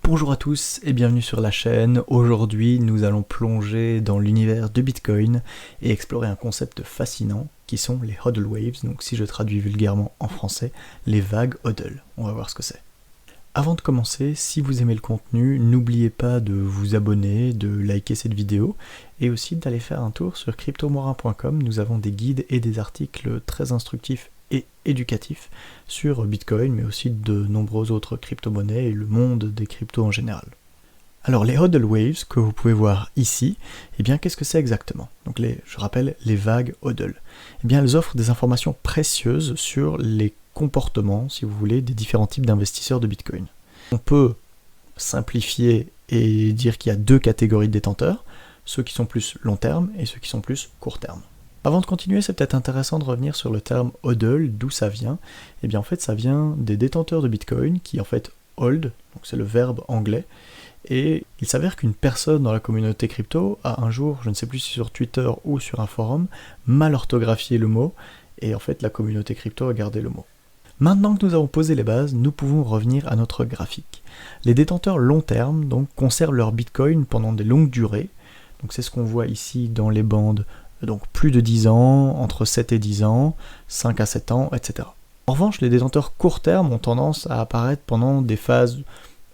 Bonjour à tous et bienvenue sur la chaîne. Aujourd'hui, nous allons plonger dans l'univers de Bitcoin et explorer un concept fascinant qui sont les hodl waves, donc si je traduis vulgairement en français, les vagues hodl. On va voir ce que c'est. Avant de commencer, si vous aimez le contenu, n'oubliez pas de vous abonner, de liker cette vidéo et aussi d'aller faire un tour sur cryptomorin.com. Nous avons des guides et des articles très instructifs et éducatif sur Bitcoin, mais aussi de nombreuses autres crypto-monnaies et le monde des cryptos en général. Alors les hodl waves que vous pouvez voir ici, eh bien qu'est-ce que c'est exactement? Donc je rappelle les vagues hodl. Eh bien elles offrent des informations précieuses sur les comportements, si vous voulez, des différents types d'investisseurs de Bitcoin. On peut simplifier et dire qu'il y a deux catégories de détenteurs, ceux qui sont plus long terme et ceux qui sont plus court terme. Avant de continuer, c'est peut-être intéressant de revenir sur le terme hodl, d'où ça vient. Eh bien en fait ça vient des détenteurs de Bitcoin qui en fait hold, donc c'est le verbe anglais, et il s'avère qu'une personne dans la communauté crypto a un jour, je ne sais plus si sur Twitter ou sur un forum, mal orthographié le mot, et en fait la communauté crypto a gardé le mot. Maintenant que nous avons posé les bases, nous pouvons revenir à notre graphique. Les détenteurs long terme donc conservent leur Bitcoin pendant des longues durées, donc c'est ce qu'on voit ici dans les bandes. Donc plus de 10 ans, entre 7 et 10 ans, 5 à 7 ans, etc. En revanche, les détenteurs court terme ont tendance à apparaître pendant des phases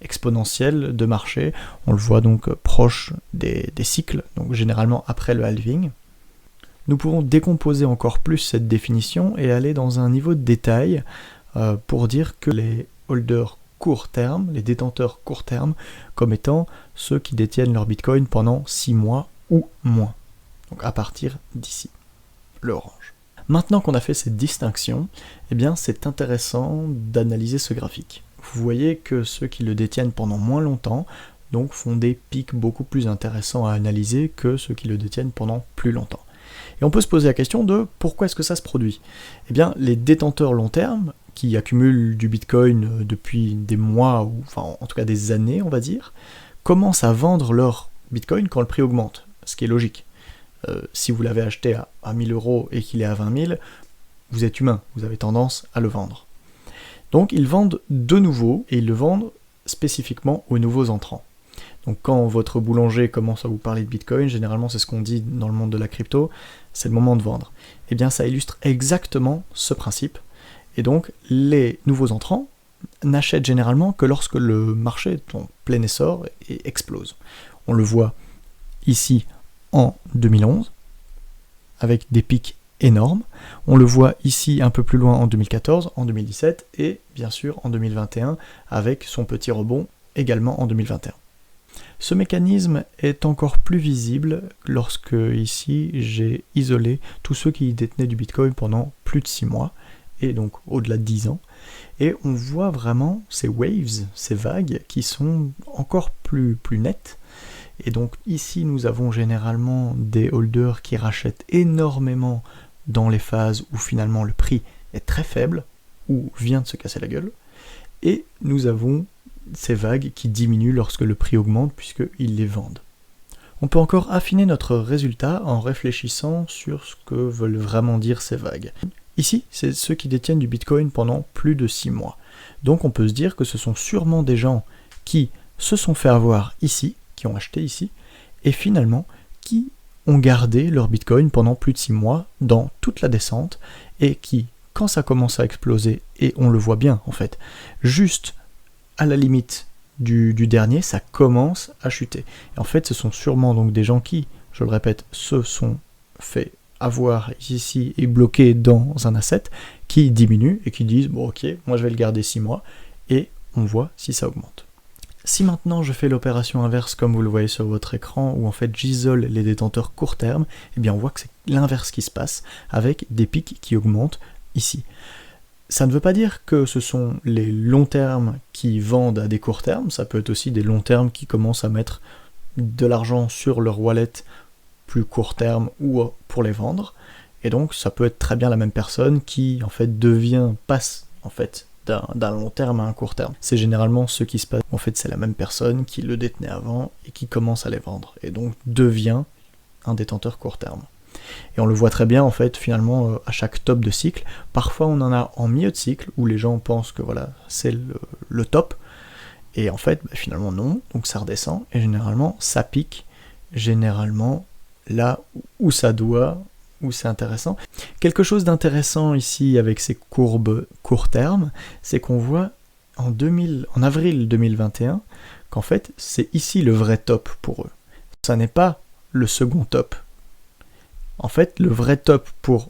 exponentielles de marché. On le voit donc proche des cycles, donc généralement après le halving. Nous pouvons décomposer encore plus cette définition et aller dans un niveau de détail pour dire que les holders court terme, les détenteurs court terme, comme étant ceux qui détiennent leur Bitcoin pendant 6 mois ou moins. Donc à partir d'ici, le orange. Maintenant qu'on a fait cette distinction, eh bien c'est intéressant d'analyser ce graphique. Vous voyez que ceux qui le détiennent pendant moins longtemps donc font des pics beaucoup plus intéressants à analyser que ceux qui le détiennent pendant plus longtemps. Et on peut se poser la question de pourquoi est-ce que ça se produit? Eh bien les détenteurs long terme, qui accumulent du Bitcoin depuis des mois, ou enfin en tout cas des années on va dire, commencent à vendre leur Bitcoin quand le prix augmente, ce qui est logique. Si vous l'avez acheté à 1000 € et qu'il est à 20 000, vous êtes humain, vous avez tendance à le vendre. Donc ils vendent de nouveau, et ils le vendent spécifiquement aux nouveaux entrants. Donc quand votre boulanger commence à vous parler de Bitcoin, généralement c'est ce qu'on dit dans le monde de la crypto, c'est le moment de vendre. Et bien ça illustre exactement ce principe, et donc les nouveaux entrants n'achètent généralement que lorsque le marché est en plein essor et explose. On le voit ici en 2011, avec des pics énormes. On le voit ici un peu plus loin en 2014, en 2017, et bien sûr en 2021, avec son petit rebond également en 2021. Ce mécanisme est encore plus visible lorsque ici j'ai isolé tous ceux qui détenaient du Bitcoin pendant plus de 6 mois, et donc au-delà de 10 ans, et on voit vraiment ces waves, ces vagues, qui sont encore plus nettes. Et donc ici nous avons généralement des holders qui rachètent énormément dans les phases où finalement le prix est très faible, ou vient de se casser la gueule, et nous avons ces vagues qui diminuent lorsque le prix augmente puisqu'ils les vendent. On peut encore affiner notre résultat en réfléchissant sur ce que veulent vraiment dire ces vagues. Ici, c'est ceux qui détiennent du Bitcoin pendant plus de 6 mois. Donc on peut se dire que ce sont sûrement des gens qui se sont fait avoir ici, qui ont acheté ici, et finalement qui ont gardé leur Bitcoin pendant plus de 6 mois dans toute la descente, et qui, quand ça commence à exploser, et on le voit bien en fait, juste à la limite du dernier, ça commence à chuter. Et en fait ce sont sûrement donc des gens qui, je le répète, se sont fait avoir ici et bloqués dans un asset, qui diminue et qui disent bon ok, moi je vais le garder 6 mois, et on voit si ça augmente. Si maintenant je fais l'opération inverse comme vous le voyez sur votre écran, où en fait j'isole les détenteurs court terme, eh bien on voit que c'est l'inverse qui se passe, avec des pics qui augmentent ici. Ça ne veut pas dire que ce sont les longs termes qui vendent à des courts termes, ça peut être aussi des longs termes qui commencent à mettre de l'argent sur leur wallet plus court terme ou pour les vendre, et donc ça peut être très bien la même personne qui en fait passe en fait d'un long terme à un court terme. C'est généralement ce qui se passe. En fait, c'est la même personne qui le détenait avant et qui commence à les vendre, et donc devient un détenteur court terme. Et on le voit très bien, en fait, finalement, à chaque top de cycle. Parfois, on en a en milieu de cycle, où les gens pensent que voilà, c'est le top, Et en fait, finalement non, donc ça redescend, et généralement ça pique, généralement là où ça doit, où c'est intéressant. Quelque chose d'intéressant ici avec ces courbes court terme, c'est qu'on voit en avril 2021 qu'en fait c'est ici le vrai top pour eux. Ça n'est pas le second top. En fait, le vrai top pour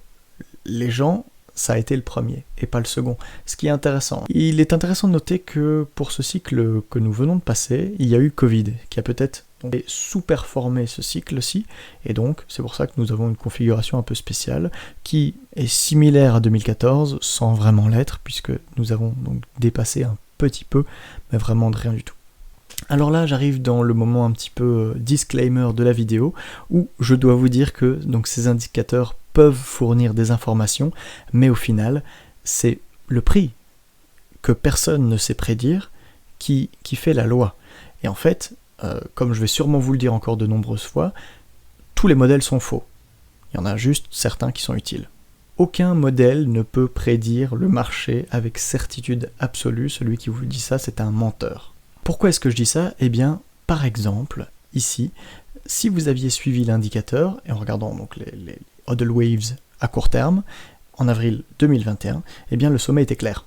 les gens, ça a été le premier et pas le second. Ce qui est intéressant. Il est intéressant de noter que pour ce cycle que nous venons de passer, il y a eu Covid qui a peut-être sous-performé ce cycle-ci, et donc c'est pour ça que nous avons une configuration un peu spéciale qui est similaire à 2014 sans vraiment l'être, puisque nous avons donc dépassé un petit peu, mais vraiment de rien du tout. Alors là, j'arrive dans le moment un petit peu disclaimer de la vidéo, où je dois vous dire que donc, ces indicateurs peuvent fournir des informations, mais au final, c'est le prix que personne ne sait prédire qui fait la loi. Et en fait, comme je vais sûrement vous le dire encore de nombreuses fois, tous les modèles sont faux. Il y en a juste certains qui sont utiles. Aucun modèle ne peut prédire le marché avec certitude absolue. Celui qui vous dit ça, c'est un menteur. Pourquoi est-ce que je dis ça ? Eh bien, par exemple, ici, si vous aviez suivi l'indicateur, et en regardant donc les hodl waves à court terme, en avril 2021, eh bien le sommet était clair.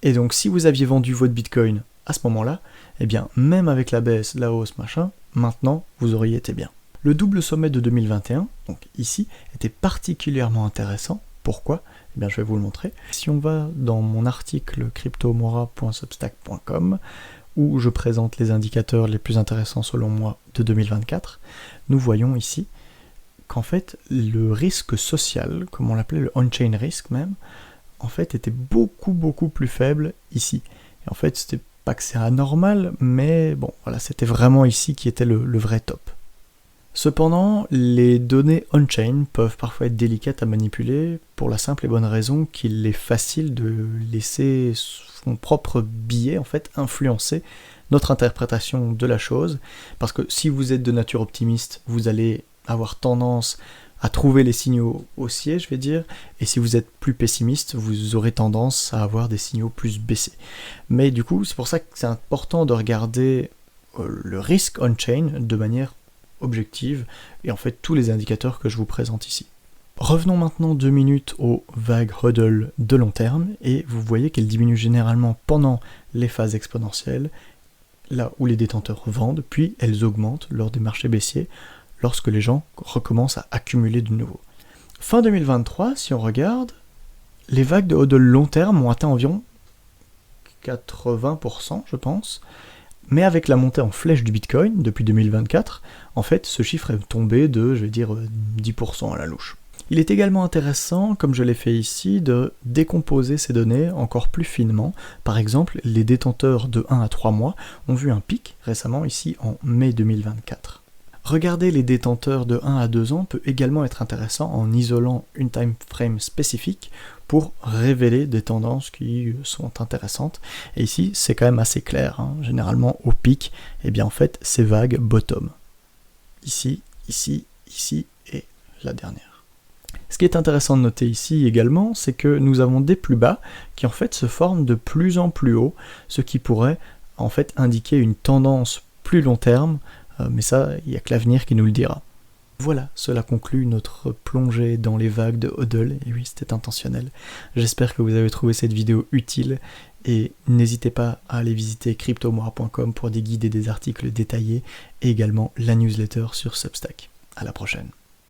Et donc si vous aviez vendu votre Bitcoin à ce moment-là, eh bien même avec la baisse, la hausse, machin, maintenant vous auriez été bien. Le double sommet de 2021, donc ici, était particulièrement intéressant. Pourquoi ? Eh bien je vais vous le montrer. Si on va dans mon article cryptomora.substack.com, où je présente les indicateurs les plus intéressants selon moi de 2024, nous voyons ici qu'en fait le risque social, comme on l'appelait le on-chain risk même, en fait était beaucoup plus faible ici. Et en fait c'était pas que c'est anormal, mais bon voilà, c'était vraiment ici qui était le vrai top. Cependant, les données on-chain peuvent parfois être délicates à manipuler pour la simple et bonne raison qu'il est facile de laisser son propre biais en fait influencer notre interprétation de la chose, parce que si vous êtes de nature optimiste, vous allez avoir tendance à trouver les signaux haussiers, je vais dire, et si vous êtes plus pessimiste, vous aurez tendance à avoir des signaux plus baissés. Mais du coup, c'est pour ça que c'est important de regarder le risque on-chain de manière objective, et en fait tous les indicateurs que je vous présente ici. Revenons maintenant 2 minutes aux vagues hodl de long terme, et vous voyez qu'elles diminuent généralement pendant les phases exponentielles, là où les détenteurs vendent, puis elles augmentent lors des marchés baissiers, lorsque les gens recommencent à accumuler de nouveau. Fin 2023, si on regarde, les vagues de hodl long terme ont atteint environ 80%, je pense, mais avec la montée en flèche du Bitcoin depuis 2024, en fait, ce chiffre est tombé de, je vais dire, 10% à la louche. Il est également intéressant, comme je l'ai fait ici, de décomposer ces données encore plus finement. Par exemple, les détenteurs de 1 à 3 mois ont vu un pic récemment ici en mai 2024. Regarder les détenteurs de 1 à 2 ans peut également être intéressant en isolant une time frame spécifique pour révéler des tendances qui sont intéressantes. Et ici, c'est quand même assez clair, hein. Généralement, au pic, eh bien en fait, ces vagues bottom. Ici, ici, ici et la dernière. Ce qui est intéressant de noter ici également, c'est que nous avons des plus bas qui en fait se forment de plus en plus haut, ce qui pourrait en fait indiquer une tendance plus long terme, mais ça, il n'y a que l'avenir qui nous le dira. Voilà, cela conclut notre plongée dans les vagues de hodl, et oui, c'était intentionnel. J'espère que vous avez trouvé cette vidéo utile, et n'hésitez pas à aller visiter cryptomora.com pour des guides et des articles détaillés, et également la newsletter sur Substack. À la prochaine.